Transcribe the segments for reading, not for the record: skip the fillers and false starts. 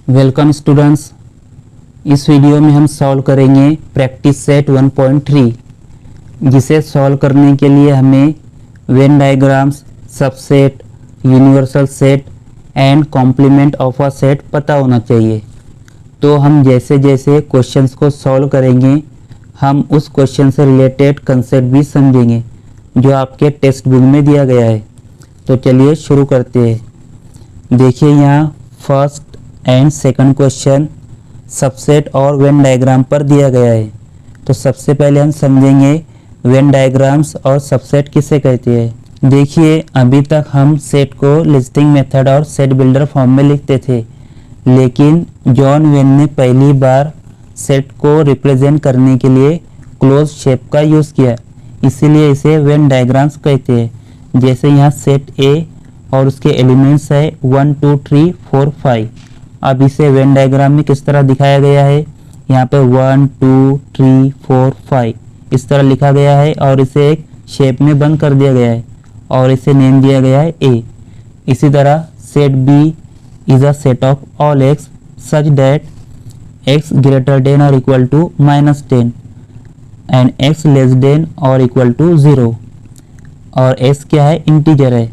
Welcome students. इस video में हम सॉल्व करेंगे प्रैक्टिस सेट 1.3, जिसे सॉल्व करने के लिए हमें Venn diagrams, subset, universal set and complement of a set पता होना चाहिए। तो हम जैसे जैसे क्वेश्चंस को सॉल्व करेंगे हम उस क्वेश्चन से रिलेटेड कंसेप्ट भी समझेंगे जो आपके टेक्स्ट बुक में दिया गया है। तो चलिए शुरू करते हैं। देखिए यहाँ first and second question subset और वेन डायग्राम पर दिया गया है। तो सबसे पहले हम समझेंगे वेन डायग्राम्स और सबसेट किसे कहते हैं। देखिए अभी तक हम सेट को लिस्टिंग मेथड और सेट बिल्डर फॉर्म में लिखते थे, लेकिन जॉन वेन ने पहली बार सेट को रिप्रेजेंट करने के लिए क्लोज शेप का यूज़ किया, इसीलिए इसे वेन डायग्राम्स कहते हैं। जैसे यहाँ सेट ए और उसके एलिमेंट्स है 1 2 3 4 5। अब इसे वेन डायग्राम में किस तरह दिखाया गया है, यहाँ पे 1 2 3 4 5 इस तरह लिखा गया है और इसे एक शेप में बंद कर दिया गया है और इसे नेम दिया गया है ए। इसी तरह set B is a set of all x such that x greater than और equal to -10 and x less than और इक्वल टू 0 और x क्या है, इंटीजर है।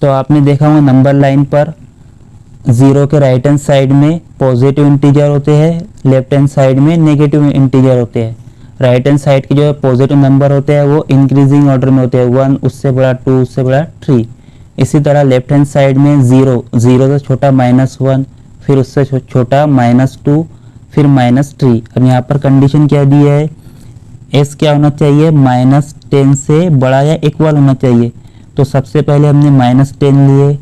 तो आपने देखा होगा नंबर लाइन पर 0 के राइट हैंड साइड में पॉजिटिव इंटीजर होते हैं, लेफ्ट हैंड साइड में नेगेटिव इंटीजर होते हैं। राइट हैंड साइड के जो पॉजिटिव नंबर होते हैं वो इंक्रीजिंग ऑर्डर में होते हैं, 1 उससे बड़ा, 2 उससे बड़ा, 3। इसी तरह लेफ्ट हैंड साइड में 0 से छोटा -1, फिर उससे छोटा -2, फिर -3। अब यहाँ पर कंडीशन क्या दी है, s क्या होना चाहिए, -10 से बड़ा या इक्वल होना चाहिए। तो सबसे पहले हमने -10 लिए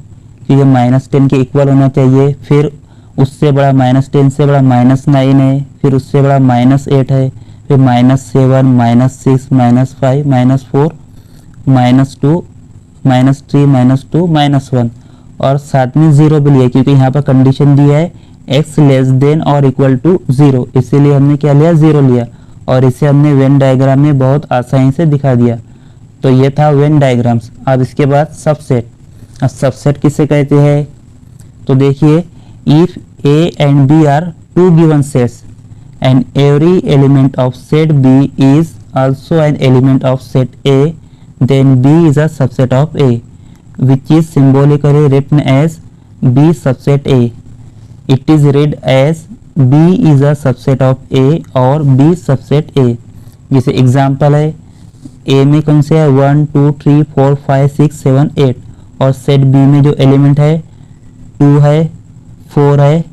कि ये -10 के इक्वल होना चाहिए, फिर उससे बड़ा -10 से बड़ा -9 है, फिर उससे बड़ा -8 है, फिर -7 -6 -5 -4 -2 -3 -2 -1 और साथ में 0 भी लिया क्योंकि यहाँ पर कंडीशन दी है x लेस देन और इक्वल टू 0, इसीलिए हमने क्या लिया, 0 लिया और इसे हमने वेन डायग्राम में बहुत आसानी से दिखा दिया। तो ये था वेन डायग्राम्स। अब इसके बाद सबसेट। अब सबसेट किसे कहते हैं, तो देखिए if a and b are two given sets and every element of set b is also an element of set a, then b is a subset of a, which is symbolically written as b subset a. It is read as b is a subset of a और b subset a। जैसे example है a में कौन से है 1 2 3 4 5 6 7 8 और set b में जो एलिमेंट है 2 है, 4 है,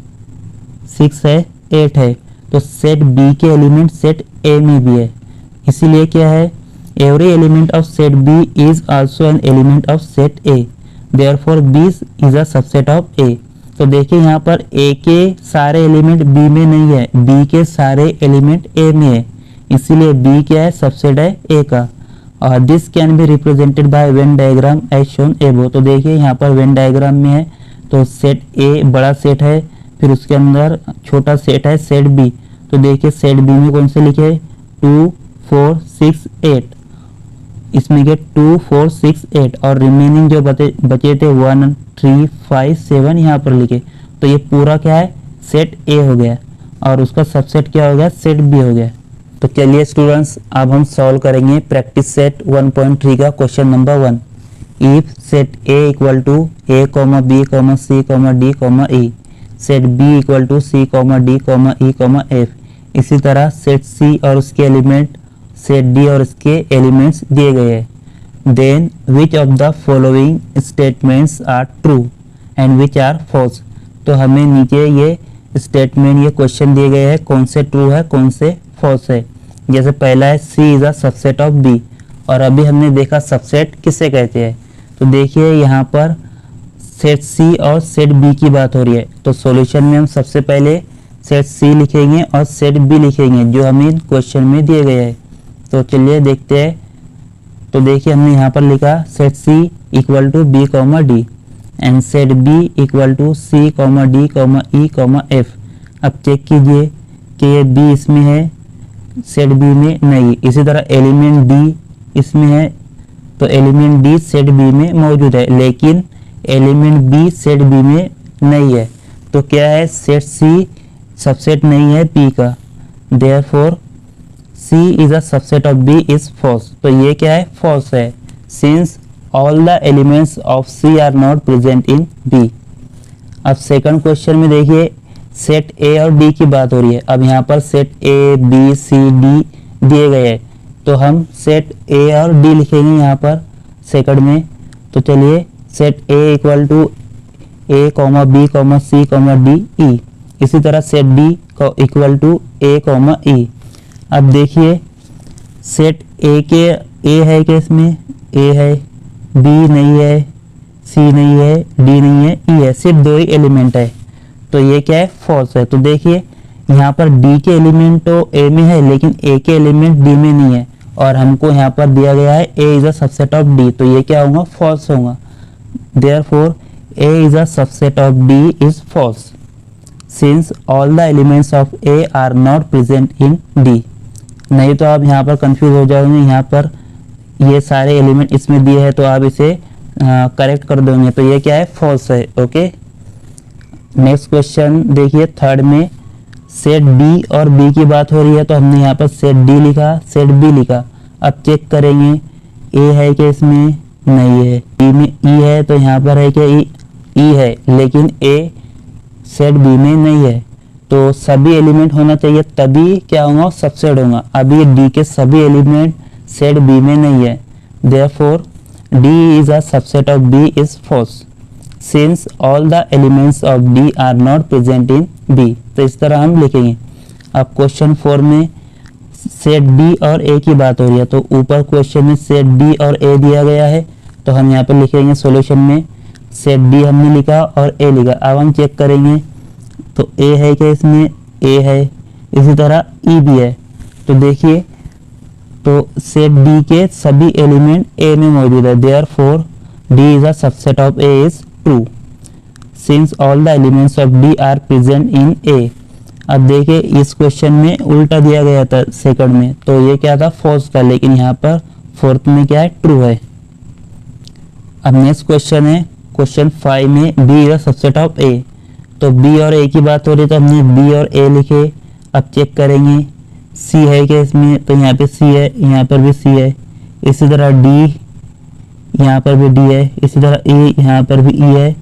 6 है, 8 है। तो सेट b के एलिमेंट सेट a में भी है, इसीलिए क्या है, every element of set b is also an element of set a, therefore b is a subset of a। तो देखिए यहाँ पर a के सारे एलिमेंट b में नहीं है, b के सारे एलिमेंट a में है, इसीलिए b क्या है, सबसेट है a का। और this can be represented by Venn diagram as shown above. तो देखिए यहाँ पर वेन डायग्राम में है तो सेट a बड़ा सेट है, फिर उसके अंदर छोटा सेट है सेट b। तो देखिए सेट b में कौन से लिखे 2 4 6 8, इसमें के 2 4 6 8 और रिमेनिंग जो बचे थे 1 3 5 7 यहाँ पर लिखे। तो ये पूरा क्या है, सेट ए हो गया और उसका सबसेट क्या हो गया, सेट बी हो गया। तो चलिए स्टूडेंट्स अब हम सॉल्व करेंगे प्रैक्टिस सेट 1.3 का question number 1। If set A equal to a, b, c, d, e, set b equal to c, d, e, f। इसी तरह सेट c और उसके एलिमेंट सेट d और इसके एलिमेंट्स दिए गए हैं। Then which of the following statements are true and which are false. तो हमें नीचे ये स्टेटमेंट, ये क्वेश्चन दिए गए हैं, कौन से ट्रू है कौन से फॉल्स है। जैसे पहला है c is a subset of b, और अभी हमने देखा सबसेट किसे कहते हैं। तो देखिए यहाँ पर सेट c और सेट b की बात हो रही है, तो सॉल्यूशन में हम सबसे पहले सेट c लिखेंगे और सेट b लिखेंगे जो हमें क्वेश्चन में दिए गए हैं। तो चलिए देखते हैं। तो देखिए हमने यहाँ पर लिखा set c equal to b, d and set b equal to c, d, e, f। अब चेक कीजिए कि ये b इसमें है, सेट b में नहीं। इसी तरह एलिमेंट d इसमें है, तो एलिमेंट d सेट b में मौजूद है, लेकिन एलिमेंट b सेट b में नहीं है। तो क्या है, सेट सी सबसेट नहीं है पी का, therefore C is a subset of B is false. तो ये क्या है, फॉल्स है, since all the elements of C are not present in B. अब सेकंड क्वेश्चन में देखिए सेट ए और डी की बात हो रही है। अब यहाँ पर set A B C D दिए गए हैं, तो हम सेट ए और डी लिखेंगे यहाँ पर सेकंड में। तो चलिए set A equal to A comma B comma C comma D E, इसी तरह set D equal to A comma E. अब देखिए सेट ए के ए है कि इसमें ए है, बी नहीं है, सी नहीं है, डी नहीं है, ई है, सिर्फ दो ही एलिमेंट है, तो ये क्या है, फॉल्स है। तो देखिए यहाँ पर डी के एलिमेंट तो ए में है लेकिन ए के एलिमेंट डी में नहीं है, और हमको यहाँ पर दिया गया है A is a subset of D, तो ये क्या होगा, फॉल्स होगा। Therefore A is a subset of D is false since all the elements of A are not present in D. नहीं तो आप यहाँ पर कंफ्यूज हो जाओगे, यहाँ पर ये सारे एलिमेंट इसमें दिए हैं तो आप इसे करेक्ट कर दोगे, तो ये क्या है, फॉल्स है। ओके, नेक्स्ट क्वेश्चन देखिए थर्ड में सेट डी और बी की बात हो रही है, तो हमने यहाँ पर सेट डी लिखा, सेट बी लिखा। अब चेक करेंगे ए है कि इसमें नहीं है, बी में ई है, तो यहाँ पर है कि ई है, लेकिन ए सेट बी में नहीं है, तो सभी एलिमेंट होना चाहिए तभी क्या होगा, सबसेट होगा। अभी डी के सभी एलिमेंट सेट बी में नहीं है, therefore D is a subset of B is false since all the elements of D are not present in B. तो इस तरह हम लिखेंगे। अब क्वेश्चन 4 में सेट डी और ए की बात हो रही है, तो ऊपर क्वेश्चन में सेट डी और ए दिया गया है, तो हम यहाँ पर लिखेंगे सॉल्यूशन में सेट डी हमने लिखा और ए लिखा। अब हम चेक करेंगे तो ए है कि इसमें ए है, इसी तरह ई भी है, तो देखिए तो सेट डी के सभी एलिमेंट ए में मौजूद है, therefore D is a subset of A is true since all the elements of D are present in A. अब देखिए इस क्वेश्चन में उल्टा दिया गया था सेकंड में, तो ये क्या था, फॉल्स था, लेकिन यहाँ पर फोर्थ में क्या है, ट्रू है। अब नेक्स्ट क्वेश्चन है क्वेश्चन 5 में B is a subset of A, तो बी और ए की बात हो रही है, तो हमने बी और ए लिखे। अब चेक करेंगे सी है कि इसमें, तो यहाँ पे सी है, यहाँ पर भी सी है, इसी तरह डी यहाँ पर भी डी है, इसी तरह ई यहाँ पर भी ई है,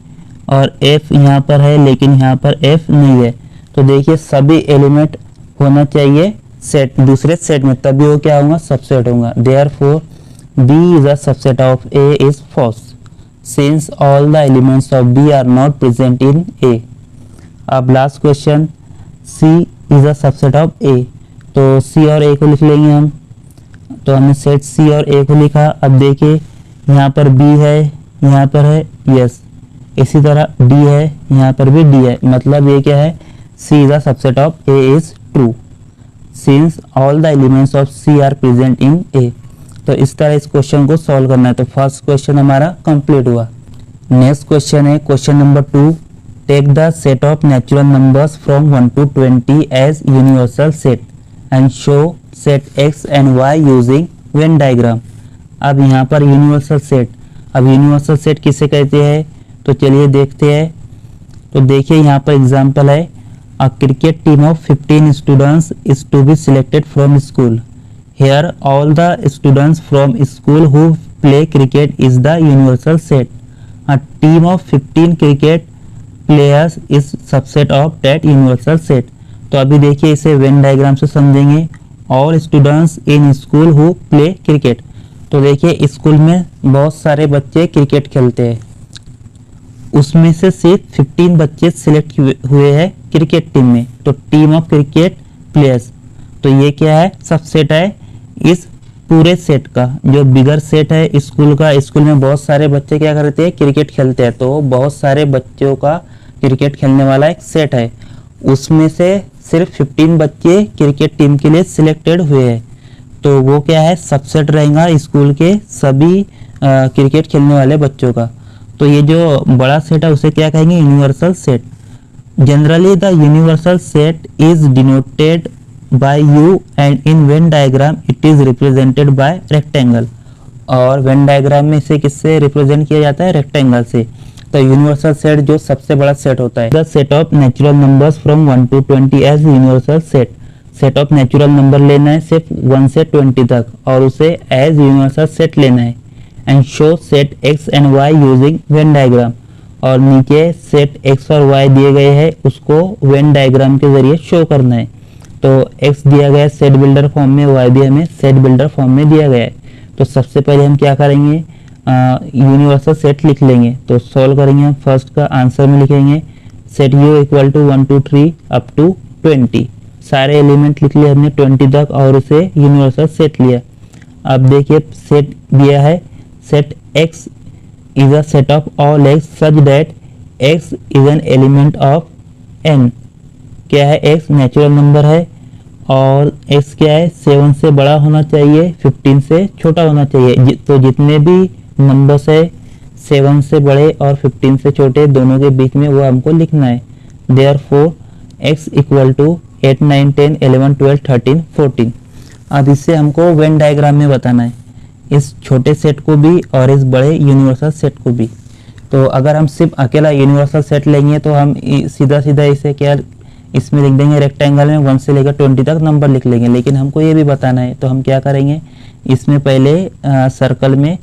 और एफ यहाँ पर है लेकिन यहाँ पर एफ नहीं है। तो देखिए सभी एलिमेंट होना चाहिए सेट, दूसरे सेट में, तभी वो क्या होगा, सबसेट होगा। Therefore B is a subset of A is false since all the elements of B are not present in A. अब last question C is a subset of A, तो C और ए को लिख लेंगे हम, तो हमने सेट सी और ए को लिखा। अब देखिए यहाँ पर बी है, यहाँ पर है यस, इसी तरह डी है, यहाँ पर भी डी है, मतलब ये क्या है, C is a subset of A is true since all the elements of C are present in A. तो इस तरह इस क्वेश्चन को सॉल्व करना है। तो फर्स्ट क्वेश्चन हमारा कंप्लीट हुआ। नेक्स्ट क्वेश्चन है question number 2, take the set of natural numbers from 1 to 20 as universal set and show set X and Y using Venn diagram. अब यहाँ पर यूनिवर्सल सेट, अब यूनिवर्सल सेट किसे कहते हैं, तो चलिए देखते हैं। तो देखिए यहाँ पर एग्जांपल है, a cricket team of 15 students is to be selected from school, here all the students from school who play cricket is the universal set. A team of 15 cricket players is subset of that universal set. तो अभी देखिए इसे Venn diagram से समझेंगे। All students in school who play cricket, तो देखिए school में बहुत सारे बच्चे क्रिकेट खेलते हैं, उसमें से सिर्फ 15 बच्चे सिलेक्ट हुए हैं क्रिकेट टीम में, तो टीम ऑफ क्रिकेट प्लेयर्स, तो ये क्या है, सबसेट है इस पूरे सेट का। जो बिगर सेट है स्कूल का, स्कूल में बहुत सारे बच्चे क्या करते हैं, क्रिकेट खेलते हैं, तो बहुत सारे बच्चों का क्रिकेट खेलने वाला एक सेट है, उसमें से सिर्फ 15 बच्चे क्रिकेट टीम के लिए सिलेक्टेड हुए हैं, तो वो क्या है, सबसेट रहेगा स्कूल के सभी क्रिकेट खेलने वाले बच्चों का। तो ये जो बड़ा सेट है उसे क्या कहेंगे, universal set. Generally the universal set is denoted bye you and in Venn diagram it is represented by rectangle, और वेन डायग्राम में इसे किससे रिप्रेजेंट किया जाता है, रेक्टेंगल से। तो यूनिवर्सल सेट जो सबसे बड़ा सेट होता है, the set of natural numbers from 1 to 20 as universal set. Set of natural number लेना है सिर्फ 1 से 20 तक और उसे एज यूनिवर्सल सेट लेना है। And show set X and Y using Venn diagram, और नीचे सेट एक्स और वाई दिए गए हैं, उसको वेन डायग्राम के जरिए शो करना है। तो एक्स दिया गया है सेट बिल्डर फॉर्म में, वाई भी हमें सेट बिल्डर फॉर्म में दिया गया है। तो सबसे पहले हम क्या करेंगे, यूनिवर्सल सेट लिख लेंगे। तो सॉल्व करेंगे हम, फर्स्ट का आंसर में लिखेंगे set U equal to 1 to 3 up to 20। सारे एलिमेंट लिख लिए हमने 20 तक और उसे यूनिवर्सल सेट लिया। अब देखिए सेट दिया है set x is a set of all x such that x is an element of n। क्या है, x नेचुरल नंबर है और x क्या है, 7 से बड़ा होना चाहिए, 15 से छोटा होना चाहिए। तो जितने भी नंबर्स है 7 से बड़े और 15 से छोटे दोनों के बीच में वो हमको लिखना है। Therefore x equal to 8 9 10 11 12 13 14। अब इससे हमको वेन डायग्राम में बताना है, इस छोटे सेट को भी और इस बड़े यूनिवर्सल सेट को भी। तो अगर हम सिर्फ अकेला यूनिवर्सल सेट लेंगे तो हम सीधा सीधा इसे क्या इसमें लिख देंगे, रेक्टेंगल में 1 से लेकर 20 तक नंबर लिख लेंगे। लेकिन हमको ये भी बताना है तो हम क्या करेंगे, इसमें पहले सर्कल में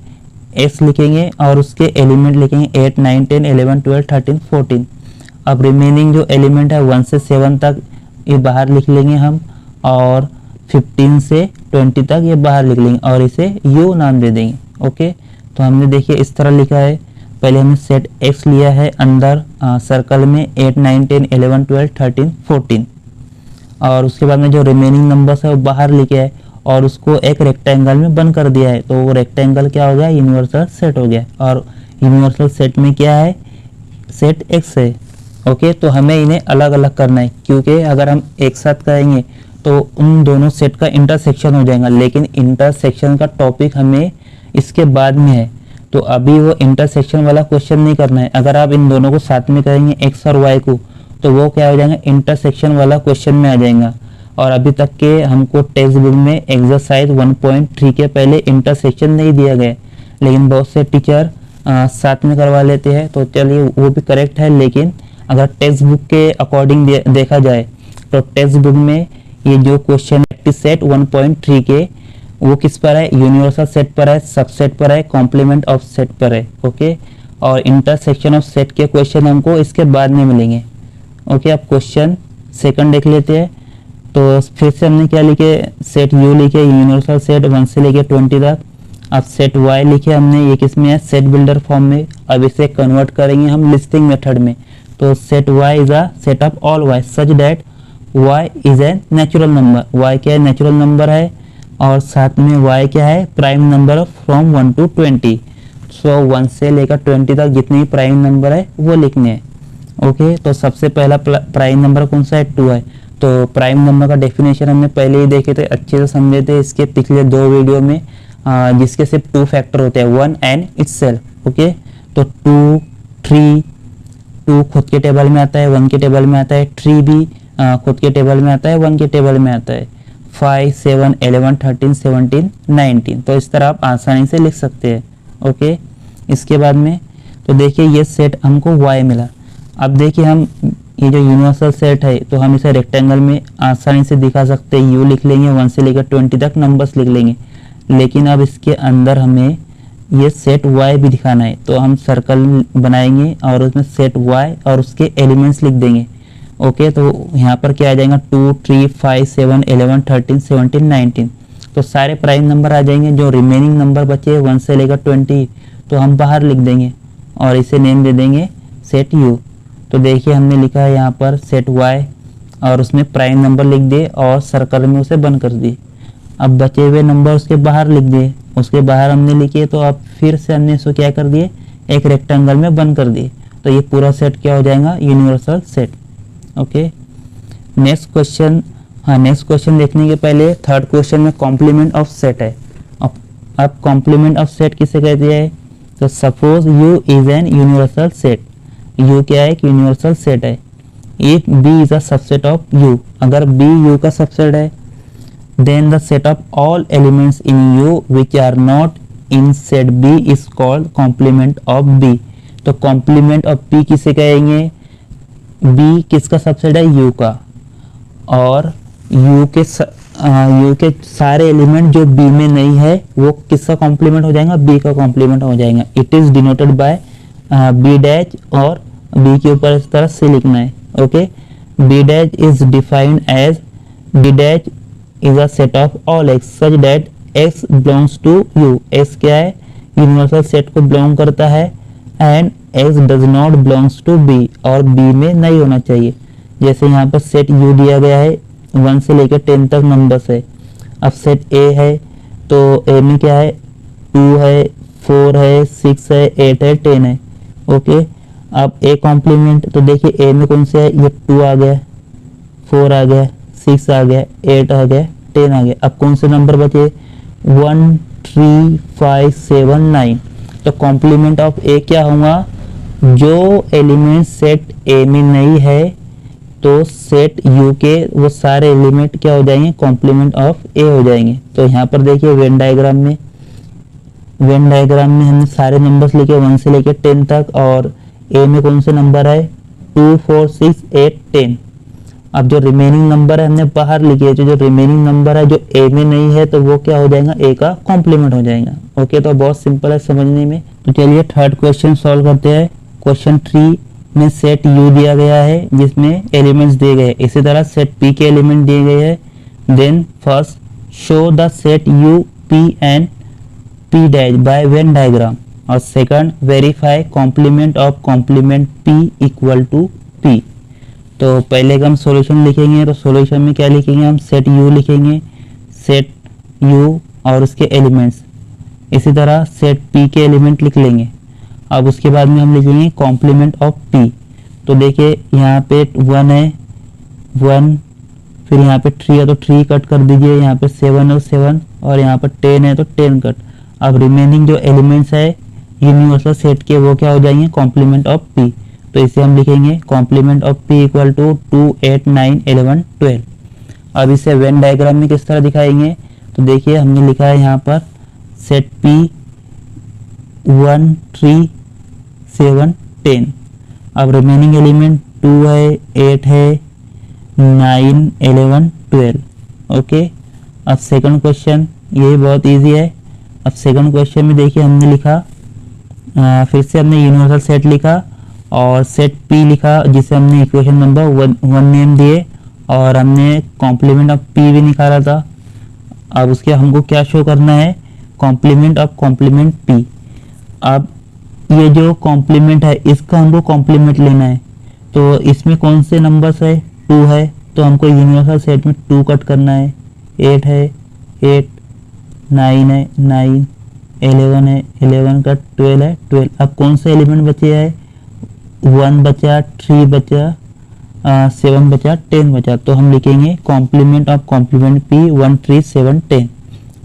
x लिखेंगे और उसके एलिमेंट लिखेंगे 8 9 10 11 12 13 14। अब रिमेनिंग जो एलिमेंट है 1 से 7 तक ये बाहर लिख लेंगे हम, और 15 से 20 तक ये बाहर लिख लेंगे और इसे u नाम दे देंगे। ओके, तो हमने देखिए इस तरह लिखा है। पहले हमने सेट x लिया है अंदर सर्कल में 8 9 10 11 12 13 14, और उसके बाद में जो रिमेनिंग नंबर्स है वो बाहर लिखे है और उसको एक रेक्टेंगल में बंद कर दिया है। तो वो रेक्टेंगल क्या हो गया, यूनिवर्सल सेट हो गया। और यूनिवर्सल सेट में क्या है, सेट x है। ओके, तो हमें इन्हें अलग अलग करना है क्योंकि अगर हम एक साथ करेंगे तो उन दोनों सेट का इंटरसेक्शन हो जाएगा। लेकिन इंटरसेक्शन का टॉपिक हमें इसके बाद में है, तो अभी वो इंटरसेक्शन वाला क्वेश्चन नहीं करना है। अगर आप इन दोनों को साथ में करेंगे x और y को, तो वो क्या हो जाएगा, इंटरसेक्शन वाला क्वेश्चन में आ जाएगा। और अभी तक के हमको टेक्स्ट बुक में एक्सरसाइज 1.3 के पहले इंटरसेक्शन नहीं दिया गया, लेकिन बहुत से टीचर साथ में करवा लेते हैं। तो चलिए वो भी करेक्ट है, लेकिन अगर टेक्स्ट बुक के अकॉर्डिंग देखा जाए तो टेक्स्ट बुक में ये जो क्वेश्चन प्रैक्टिस सेट 1.3 के वो किस पर है, यूनिवर्सल सेट पर है, सबसेट पर है, कॉम्प्लीमेंट ऑफ सेट पर है। ओके, और इंटरसेक्शन ऑफ सेट के क्वेश्चन हमको इसके बाद में मिलेंगे। ओके, अब क्वेश्चन सेकंड देख लेते हैं। तो फिर से हमने क्या लिखे, सेट u लिखे यूनिवर्सल सेट 1 से लेके 20 तक। अब सेट y लिखे हमने, ये किस में है, सेट बिल्डर फॉर्म में। अब इसे कन्वर्ट करेंगे हम लिस्टिंग मेथड में। तो set y is a set of all y such that y is a natural number. y क्या है, नेचुरल नंबर है, और साथ में y क्या है, प्राइम नंबर फ्रॉम 1 to 20। सो 1 से लेकर 20 तक जितने भी प्राइम नंबर है वो लिखने हैं। ओके, तो सबसे पहला प्राइम नंबर कौन सा है, 2 है। तो प्राइम नंबर का डेफिनेशन हमने पहले ही देखे थे, अच्छे से समझे थे इसके पिछले 2 वीडियो में, जिसके सिर्फ 2 फैक्टर होते हैं, 1 एंड इटसेल्फ। ओके, तो 2 3 2 खुद के टेबल में आता है, 1 के टेबल में आता है, 3 भी खुद के टेबल में आता है, 1 के टेबल में आता है, 5 7 11 13 17 19। तो इस तरह आप आसानी से लिख सकते हैं। ओके, इसके बाद में तो देखिए ये सेट हमको y मिला। अब देखिए हम ये जो यूनिवर्सल सेट है तो हम इसे रेक्टेंगल में आसानी से दिखा सकते हैं, u लिख लेंगे, 1 से लेकर 20 तक नंबर्स लिख लेंगे। लेकिन अब इसके अंदर हमें ये सेट y भी दिखाना है, तो हम सर्कल बनाएंगे और उसमें सेट y और उसके एलिमेंट्स लिख देंगे। ओके, तो यहाँ पर क्या आ जाएगा, 2 3 5 7 11 13 17 19। तो सारे प्राइम नंबर आ जाएंगे। जो रिमेनिंग नंबर बचे 1 से लेकर 20 तो हम बाहर लिख देंगे और इसे नेम दे देंगे सेट u। तो देखिए हमने लिखा है यहाँ पर सेट y और उसमें प्राइम नंबर लिख दिए और सर्कल में उसे बंद कर दिए। अब बचे हुए नंबर उसके बाहर लिख दिए, उसके बाहर हमने लिखे, तो अब फिर से हमने इसको क्या कर दिए, एक रेक्टेंगल में बंद कर दिए। तो ये पूरा सेट क्या हो जाएगा, universal set. Okay, next question. हाँ, नेक्स्ट क्वेश्चन देखने के पहले थर्ड क्वेश्चन में कॉम्प्लीमेंट ऑफ सेट है। अब कॉम्प्लीमेंट ऑफ सेट किसे कहते हैं, तो suppose u is an universal set. u क्या है, एक यूनिवर्सल सेट है। If b is a subset of u, अगर b u का सबसेट है, then the set of all elements in u which are not in set b is called complement of b। तो complement of P किसे कहेंगे, B किसका subset है, you का, और यू के सारे एलिमेंट जो बी में नहीं है वो किसका कॉम्प्लीमेंट हो जाएगा, बी का कॉम्प्लीमेंट हो जाएगा। It is denoted by B dash और बी के ऊपर इस तरह से लिखना है। Okay, B dash is defined as B dash is a set of all x such that x belongs to U. X क्या है, यूनिवर्सल सेट को बिलोंग करता है, and x does not belongs to B, और B में नहीं होना चाहिए। जैसे यहाँ पर सेट यू दिया गया है, 1 से लेकर 10 तक नंबर्स है। अब सेट ए है तो ए में क्या है, 2 है, 4 है, 6 है, 8 है, 10 है। ओके, अब ए कॉम्प्लीमेंट, तो देखिए ए में कौन से है, ये 2 आ गया, 4 आ गया, 6 आ गया, 8 आ गया, 10 आ गया। अब कौन से नंबर बचे, 1 3 5 7 9। तो कॉम्प्लीमेंट ऑफ ए क्या होगा, जो एलिमेंट सेट ए में नहीं है तो सेट यू के वो सारे एलिमेंट क्या हो जाएंगे, कॉम्प्लीमेंट ऑफ ए हो जाएंगे। तो यहाँ पर देखिए वेन डायग्राम में हमने सारे नंबर्स लिखे 1 से लेकर 10 तक, और ए में कौन से नंबर है, 2 4 6 8 10। अब जो रिमेनिंग नंबर है हमने बाहर लिखे, जो रिमेनिंग नंबर है जो ए में नहीं है तो वो क्या हो जाएगा, ए का कॉम्प्लीमेंट हो जाएगा। ओके, तो बहुत सिंपल है समझने में। तो चलिए थर्ड क्वेश्चन सॉल्व करते हैं। क्वेश्चन 3 में सेट यू दिया गया है जिसमें एलिमेंट्स दिए गए, इसी तरह सेट पी के एलिमेंट दिए गए हैं। Then first show the set U P and P dash by Venn diagram, और second verify complement of complement P equal to P. तो पहले हम सॉल्यूशन लिखेंगे, तो सॉल्यूशन में क्या लिखेंगे हम, सेट यू लिखेंगे, सेट यू और उसके एलिमेंट्स, इसी तरह सेट पी के एलिमेंट लिख लेंगे। अब उसके बाद में हम लिखेंगे कॉम्प्लीमेंट ऑफ पी। तो देखिए यहाँ पे 1 है 1, फिर यहाँ पे 3 है तो 3 कट कर दीजिए, यहाँ पे 7 है 7, और यहाँ पर 10 है तो 10 कट। अब रिमेनिंग जो एलिमेंट्स है यूनिवर्सल सेट के वो क्या हो जाएंगे, कॉम्प्लीमेंट ऑफ पी। तो इसे हम लिखेंगे complement of P equal to 2 8 9 11 12। अब इसे वेन डायग्राम में किस तरह दिखाएंगे, तो देखिए हमने लिखा है यहाँ पर सेट पी 1 3 7 10। अब रिमेनिंग एलिमेंट 2 है 8 है 9 11 12। ओके, अब सेकंड क्वेश्चन, ये बहुत इजी है। अब सेकंड क्वेश्चन में देखिए हमने लिखा, फिर से हमने यूनिवर्सल सेट लिखा और सेट पी लिखा जिसे हमने इक्वेशन नंबर 1 नेम दिए, और हमने कॉम्प्लीमेंट ऑफ पी भी निकाला था। अब उसके हमको क्या शो करना है, कॉम्प्लीमेंट ऑफ कॉम्प्लीमेंट पी। अब ये जो कॉम्प्लीमेंट है इसका हमको कॉम्प्लीमेंट लेना है, तो इसमें कौन से नंबर्स है, 2 है, तो हमको यूनिवर्सल सेट में 2 कट करना है। 8 है 8, 9 है 9, 11 है 11 कट, 12 है 12। अब कौन सा एलिमेंट बचे है, 1 बचा, 3 बचा, 7 बचा, 10 बचा। तो हम लिखेंगे complement of complement P 1 3 7 10।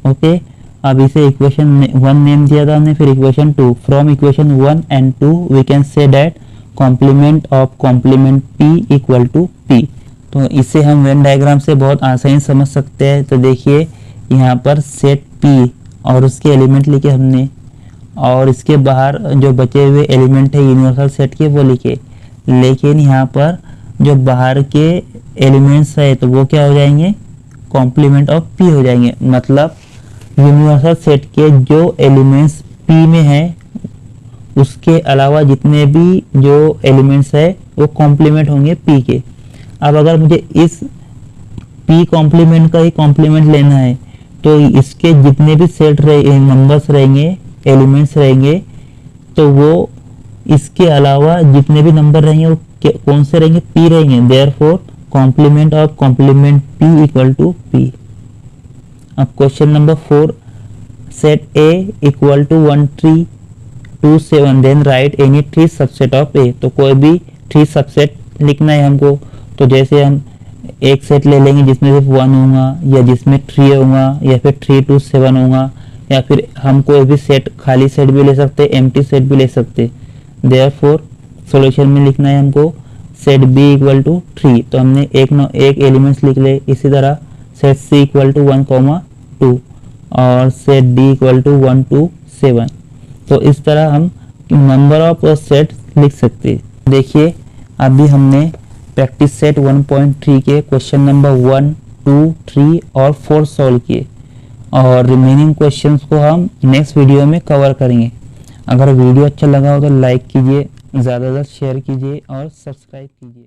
Okay, अब इसे इक्वेशन 1 नेम दिया था हमने, फिर equation 2। From equation 1 and 2 we can say that complement of complement P equal to P. तो इसे हम वेन डायग्राम से बहुत आसानी से समझ सकते हैं। तो देखिए यहाँ पर सेट पी और उसके एलिमेंट लिखे हमने, और इसके बाहर जो बचे हुए एलिमेंट है यूनिवर्सल सेट के वो लिखे, लेकिन यहाँ पर जो बाहर के एलिमेंट्स है तो वो क्या हो जाएंगे, कॉम्प्लीमेंट ऑफ पी हो जाएंगे। मतलब यूनिवर्सल सेट के जो एलिमेंट्स पी में है उसके अलावा जितने भी जो एलिमेंट्स है वो कॉम्प्लीमेंट होंगे पी के। अब अगर मुझे इस पी कॉम्प्लीमेंट का ही कॉम्प्लीमेंट लेना है तो इसके जितने भी सेट नंबर्स रहेंगे, एलिमेंट्स रहेंगे, तो वो इसके अलावा जितने भी नंबर रहेंगे वो कौन से रहेंगे, पी रहेंगे। Therefore complement of complement P equal to P. अब question number 4, set A equal to 1 3 2 7, then write any 3 subset of A. तो कोई भी 3 सबसेट लिखना है हमको। तो जैसे हम एक सेट ले लेंगे जिसमें सिर्फ 1 होगा, या जिसमें 3 होगा, या फिर 3 to 7 होगा, या फिर हम कोई भी सेट खाली सेट भी ले सकते, एम्प्टी सेट भी ले सकते। देयरफॉर सॉल्यूशन में लिखना है हमको सेट बी इक्वल टू 3। तो हमने एक एलिमेंट्स लिख ले। इसी तरह सेट सी इक्वल टू 1 2 और set D equal to 1 to 7। तो इस तरह हम नंबर ऑफ सेट लिख सकते हैं। देखिए अभी हमने प्रैक्टिस सेट 1.3 के क्वेश्चन नंबर 1, 2, 3 और 4 सॉल्व किए और रिमेनिंग क्वेश्चंस को हम नेक्स्ट वीडियो में कवर करेंगे। अगर वीडियो अच्छा लगा हो तो लाइक कीजिए, ज़्यादा से ज़्यादा शेयर कीजिए और सब्सक्राइब कीजिए।